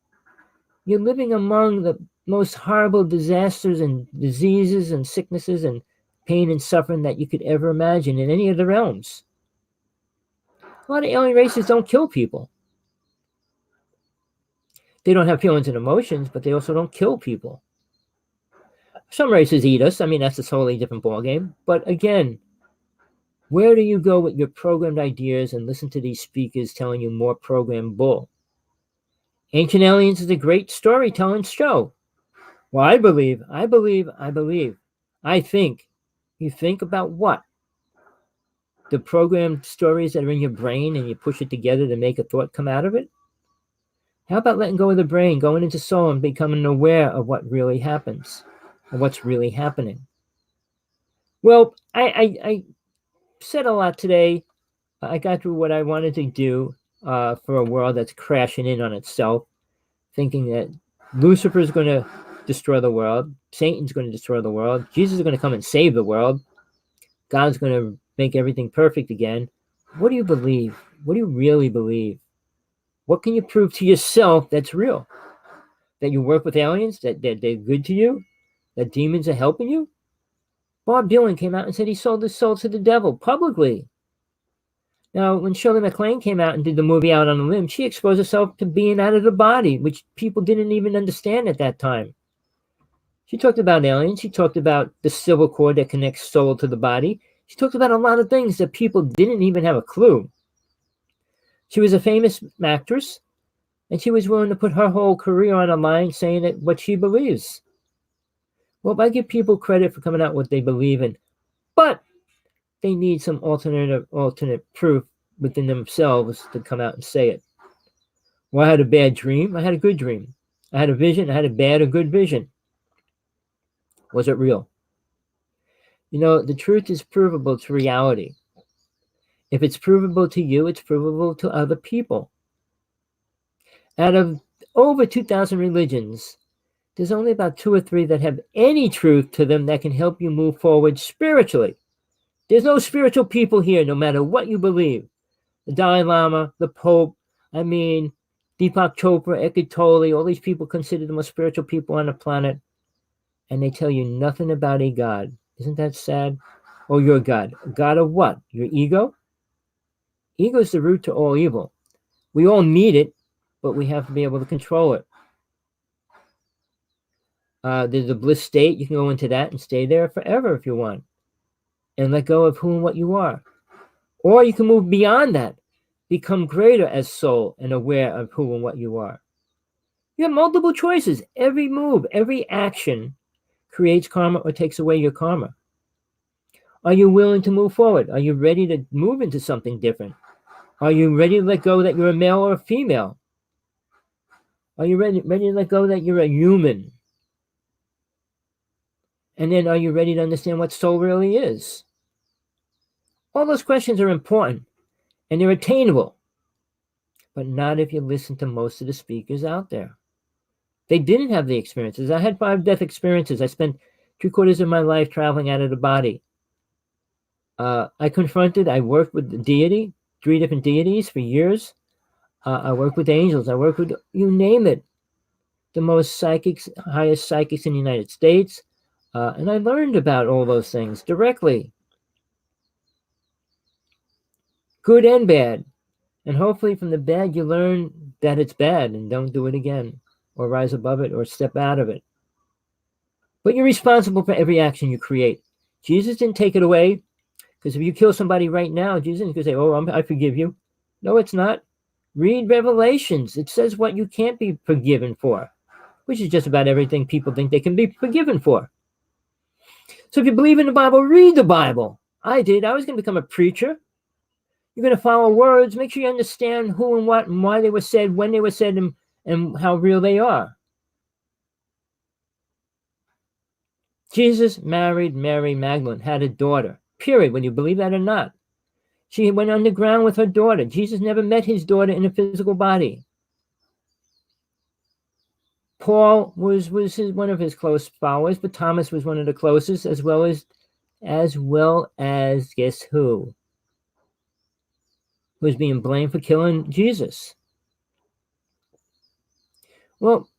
You're living among the most horrible disasters and diseases and sicknesses and pain and suffering that you could ever imagine in any of the realms. A lot of alien races don't kill people. They don't have feelings and emotions, but they also don't kill people. Some races eat us. I mean, that's a totally different ballgame. But again, where do you go with your programmed ideas and listen to these speakers telling you more programmed bull? Ancient Aliens is a great storytelling show. Well, I believe. I think. You think about what? The programmed stories that are in your brain and you push it together to make a thought come out of it? How about letting go of the brain, going into soul and becoming aware of what really happens and what's really happening? Well, I said a lot today. I got through what I wanted to do for a world that's crashing in on itself, thinking that Lucifer is going to destroy the world, Satan's going to destroy the world, Jesus is going to come and save the world, God's going to make everything perfect again. What do you believe? What do you really believe? What can you prove to yourself that's real? That you work with aliens, that they're good to you, that demons are helping you? Bob Dylan came out and said he sold his soul to the devil publicly. Now, when Shirley MacLaine came out and did the movie Out on a Limb, she exposed herself to being out of the body, which people didn't even understand at that time. She talked about aliens. She talked about the civil cord that connects soul to the body. She talked about a lot of things that people didn't even have a clue. She was a famous actress, and she was willing to put her whole career on the line saying that what she believes. Well, I give people credit for coming out what they believe in, but they need some alternate proof within themselves to come out and say it. Well, I had a bad dream. I had a good dream. I had a vision. I had a bad or good vision. Was it real? You know, the truth is provable to reality. If it's provable to you, it's provable to other people. Out of over 2,000 religions, there's only about 2 or 3 that have any truth to them that can help you move forward spiritually. There's no spiritual people here, no matter what you believe. The Dalai Lama, the Pope, Deepak Chopra, Eckhart Tolle, all these people considered the most spiritual people on the planet, and they tell you nothing about a God. Isn't that sad? Oh, you're a God. A God of what? Your ego? Ego is the root to all evil. We all need it, but we have to be able to control it. There's a bliss state. You can go into that and stay there forever if you want, and let go of who and what you are. Or you can move beyond that, become greater as soul and aware of who and what you are. You have multiple choices. Every move, every action creates karma or takes away your karma. Are you willing to move forward? Are you ready to move into something different? Are you ready to let go that you're a male or a female? Are you ready to let go that you're a human? And then are you ready to understand what soul really is? All those questions are important and they're attainable, but not if you listen to most of the speakers out there. They didn't have the experiences. I had 5 death experiences. I spent 3/4 of my life traveling out of the body. I worked with the deity, 3 different deities for years. I worked with angels. I worked with, you name it, the most psychics, highest psychics in the United States. And I learned about all those things directly. Good and bad. And hopefully from the bad, you learn that it's bad and don't do it again, or rise above it, or step out of it. But you're responsible for every action you create. Jesus didn't take it away, because if you kill somebody right now, Jesus is going to say, oh, I forgive you. No, it's not. Read Revelations. It says what you can't be forgiven for, which is just about everything people think they can be forgiven for. So if you believe in the Bible, read the Bible. I did. I was going to become a preacher. You're going to follow words. Make sure you understand who and what and why they were said, when they were said, and how real they are. Jesus married Mary Magdalene, had a daughter, period, whether you believe that or not. She went underground with her daughter. Jesus never met his daughter in a physical body. Paul was one of his close followers, but Thomas was one of the closest, as well as guess who? Who was being blamed for killing Jesus. Well,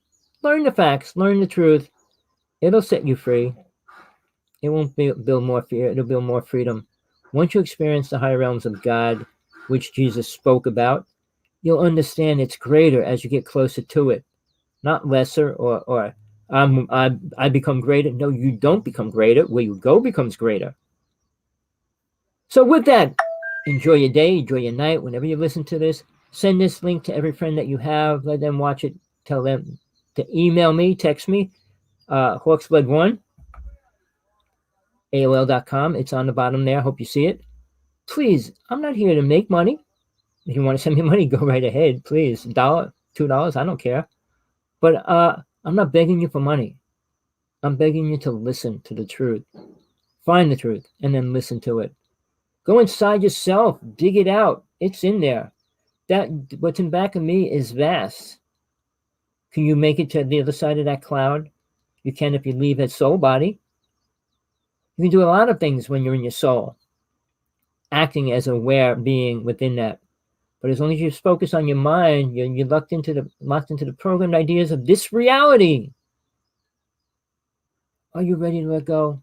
learn the facts, learn the truth. It'll set you free. It won't build more fear. It'll build more freedom. Once you experience the higher realms of God, which Jesus spoke about, you'll understand it's greater as you get closer to it, not lesser or I become greater. No, you don't become greater. Where you go becomes greater. So with that, enjoy your day, enjoy your night. Whenever you listen to this, send this link to every friend that you have. Let them watch it. Tell them to email me, text me, Hawksblood1, AOL.com. It's on the bottom there. I hope you see it. Please, I'm not here to make money. If you want to send me money, go right ahead, please. $1, $2, I don't care. But I'm not begging you for money. I'm begging you to listen to the truth. Find the truth and then listen to it. Go inside yourself. Dig it out. It's in there. That what's in back of me is vast. Can you make it to the other side of that cloud? You can if you leave that soul body. You can do a lot of things when you're in your soul, acting as aware being within that. But as long as you focus on your mind, you're locked into the programmed ideas of this reality. Are you ready to let go?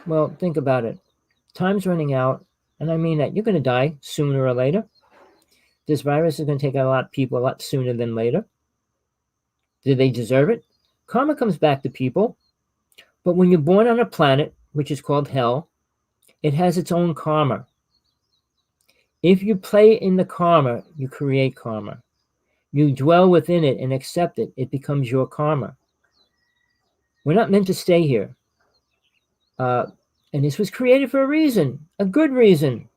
Well, think about it. Time's running out, and I mean that. You're going to die sooner or later. This virus is going to take a lot of people a lot sooner than later. Do they deserve it? Karma comes back to people. But when you're born on a planet, which is called hell, it has its own karma. If you play in the karma, you create karma. You dwell within it and accept it. It becomes your karma. We're not meant to stay here. And this was created for a reason, a good reason,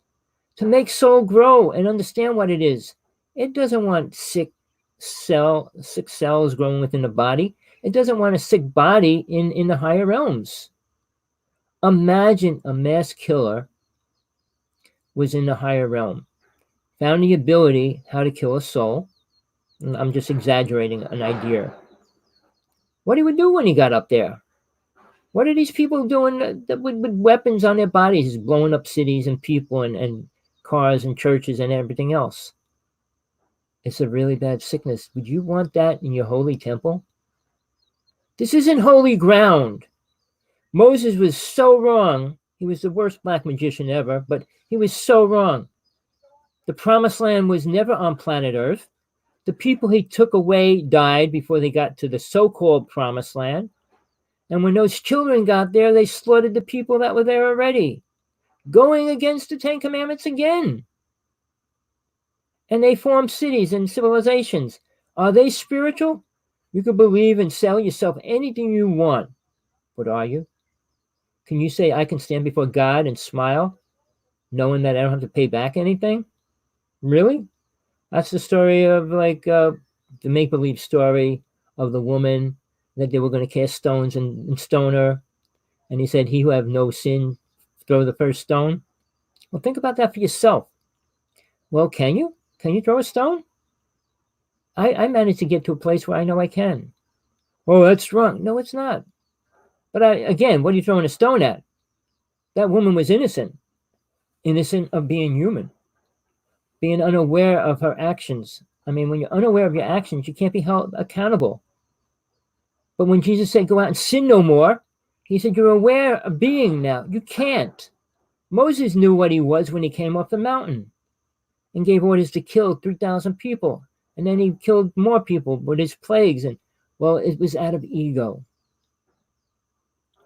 to make soul grow and understand what it is. It doesn't want sick cells growing within the body. It doesn't want a sick body in the higher realms. Imagine a mass killer was in the higher realm, found the ability how to kill a soul. I'm just exaggerating an idea. What he would do when he got up there? What are these people doing with weapons on their bodies, blowing up cities and people and cars and churches and everything else? It's a really bad sickness. Would you want that in your holy temple? This isn't holy ground. Moses was so wrong. He was the worst black magician ever, but he was so wrong. The promised land was never on planet Earth. The people he took away died before they got to the so-called promised land. And when those children got there, they slaughtered the people that were there already, going against the Ten Commandments again. And they formed cities and civilizations. Are they spiritual? You can believe and sell yourself anything you want. But are you? Can you say, I can stand before God and smile, knowing that I don't have to pay back anything? Really? That's the story of the make-believe story of the woman that they were going to cast stones and stone her. And he said, he who have no sin, throw the first stone. Well, think about that for yourself. Well, can you? Can you throw a stone? I managed to get to a place where I know I can. Oh, that's wrong. No, it's not. But again, what are you throwing a stone at? That woman was innocent of being human, being unaware of her actions. I mean, when you're unaware of your actions, you can't be held accountable. But when Jesus said, go out and sin no more, he said, you're aware of being now. You can't. Moses knew what he was when he came off the mountain and gave orders to kill 3,000 people. And then he killed more people with his plagues. And, well, it was out of ego.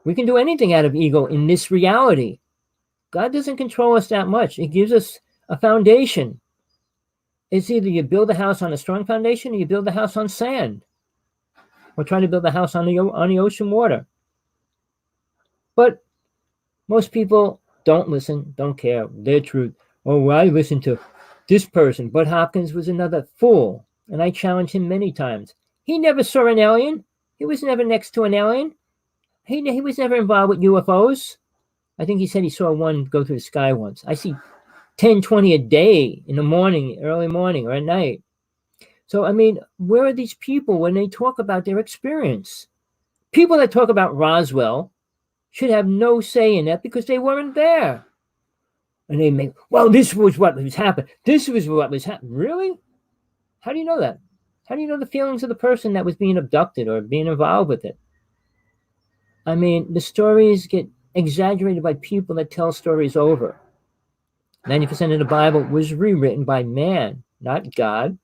We can do anything out of ego in this reality. God doesn't control us that much. He gives us a foundation. It's either you build a house on a strong foundation or you build a house on sand. Or try to build a house on the ocean water. But most people Don't listen. Don't care. Their truth. Oh, well, I listened to this person. Bud Hopkins was another fool, and I challenged him many times. He never saw an alien. He was never next to an alien. He was never involved with UFOs. I think he said he saw one go through the sky once. I see 10, 20 a day in the morning, early morning, or at night. So, I mean, where are these people when they talk about their experience? People that talk about Roswell should have no say in that because they weren't there. And they make, well, this was what was happening. This was what was happening. Really? How do you know that? How do you know the feelings of the person that was being abducted or being involved with it? I mean, the stories get exaggerated by people that tell stories over. 90% of the Bible was rewritten by man, not God.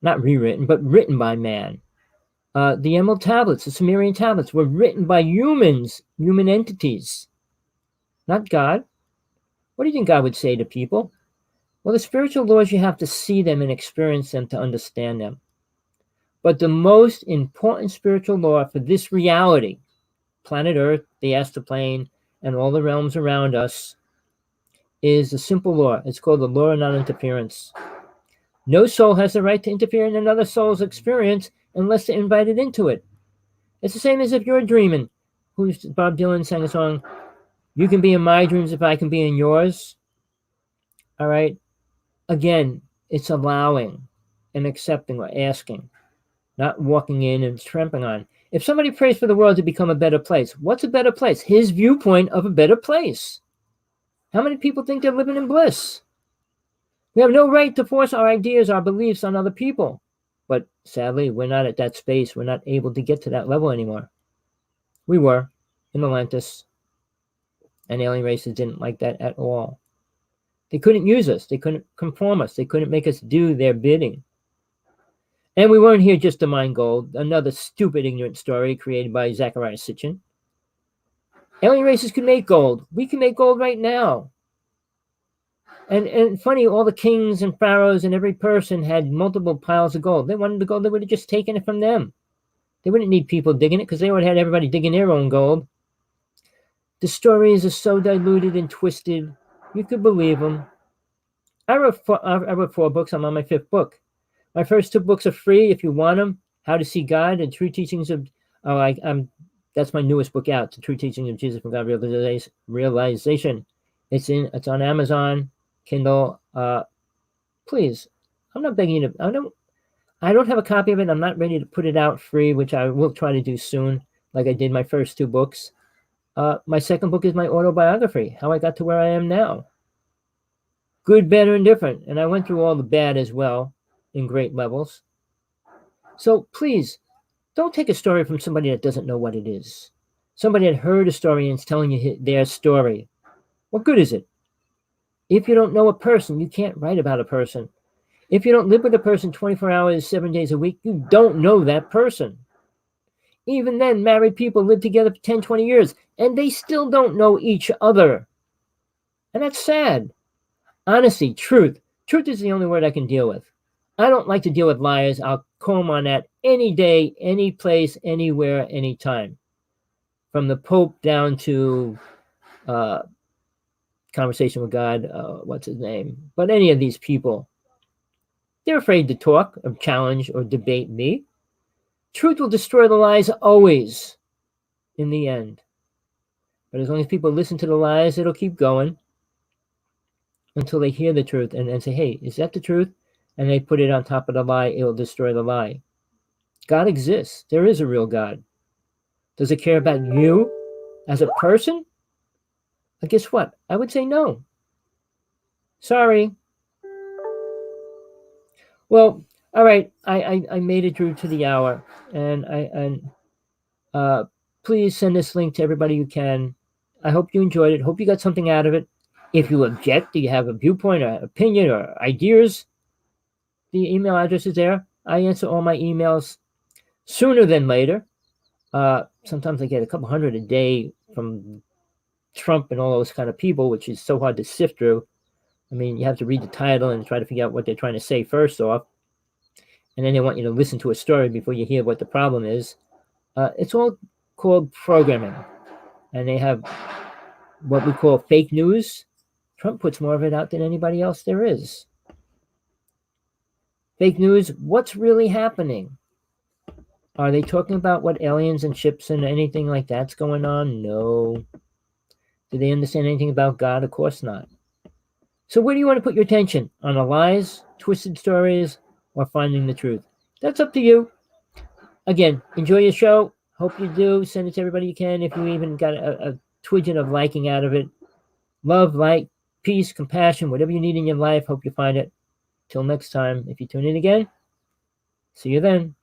Not rewritten, but written by man. The Emerald Tablets, the Sumerian tablets, were written by humans, human entities, not God. What do you think God would say to people? Well, the spiritual laws, you have to see them and experience them to understand them. But the most important spiritual law for this reality, planet Earth, the astral plane, and all the realms around us, is a simple law. It's called the law of non-interference. No soul has the right to interfere in another soul's experience unless they're invited into it. It's the same as if you're dreaming. Bob Dylan sang a song, you can be in my dreams if I can be in yours. All right? Again, it's allowing and accepting or asking, not walking in and trampling on. If somebody prays for the world to become a better place, what's a better place? His viewpoint of a better place. How many people think they're living in bliss? We have no right to force our ideas, our beliefs on other people. But sadly, we're not at that space. We're not able to get to that level anymore. We were in Atlantis, and alien races didn't like that at all. They couldn't use us. They couldn't conform us. They couldn't make us do their bidding. And we weren't here just to mine gold. Another stupid, ignorant story created by Zecharia Sitchin. Alien races could make gold. We can make gold right now. And funny, all the kings and pharaohs and every person had multiple piles of gold. They wanted the gold, they would have just taken it from them. They wouldn't need people digging it because they would have had everybody digging their own gold. The stories are so diluted and twisted, you could believe them. I wrote 4 books. I'm on my 5th book. My first 2 books are free if you want them. How to See God and True Teachings of... that's my newest book out, The True Teachings of Jesus from God Realization. It's on Amazon, Kindle. Please, I'm not begging you to... I don't have a copy of it. I'm not ready to put it out free, which I will try to do soon, like I did my first 2 books. My second book is my autobiography, how I got to where I am now. Good, bad, and different. And I went through all the bad as well in great levels. So please, don't take a story from somebody that doesn't know what it is. Somebody that heard a story and is telling you their story. What good is it? If you don't know a person, you can't write about a person. If you don't live with a person 24 hours, 7 days a week, you don't know that person. Even then, married people live together for 10, 20 years, and they still don't know each other. And that's sad. Honesty, truth. Truth is the only word I can deal with. I don't like to deal with liars. I'll call them on that any day, any place, anywhere, anytime. From the Pope down to Conversation with God, what's his name? But any of these people, they're afraid to talk or challenge or debate me. Truth will destroy the lies always in the end. But as long as people listen to the lies, it'll keep going until they hear the truth and say, hey, is that the truth? And they put it on top of the lie, it'll destroy the lie. God exists. There is a real God. Does it care about you as a person? But guess what? I would say no. Sorry. Well, all right. I made it through to the hour. And please send this link to everybody you can. I hope you enjoyed it. Hope you got something out of it. If you object, do you have a viewpoint or opinion or ideas? The email address is there. I answer all my emails sooner than later. Sometimes I get a couple hundred a day from Trump and all those kind of people, which is so hard to sift through. I mean, you have to read the title and try to figure out what they're trying to say first off. And then they want you to listen to a story before you hear what the problem is. It's all called programming. And they have what we call fake news. Trump puts more of it out than anybody else there is. Fake news, what's really happening? Are they talking about what aliens and ships and anything like that's going on? No. Do they understand anything about God? Of course not. So where do you want to put your attention? On the lies, twisted stories, or finding the truth? That's up to you. Again, enjoy your show. Hope you do. Send it to everybody you can. If you even got a twidget of liking out of it. Love, light, peace, compassion, whatever you need in your life. Hope you find it. Till next time, if you tune in again, see you then.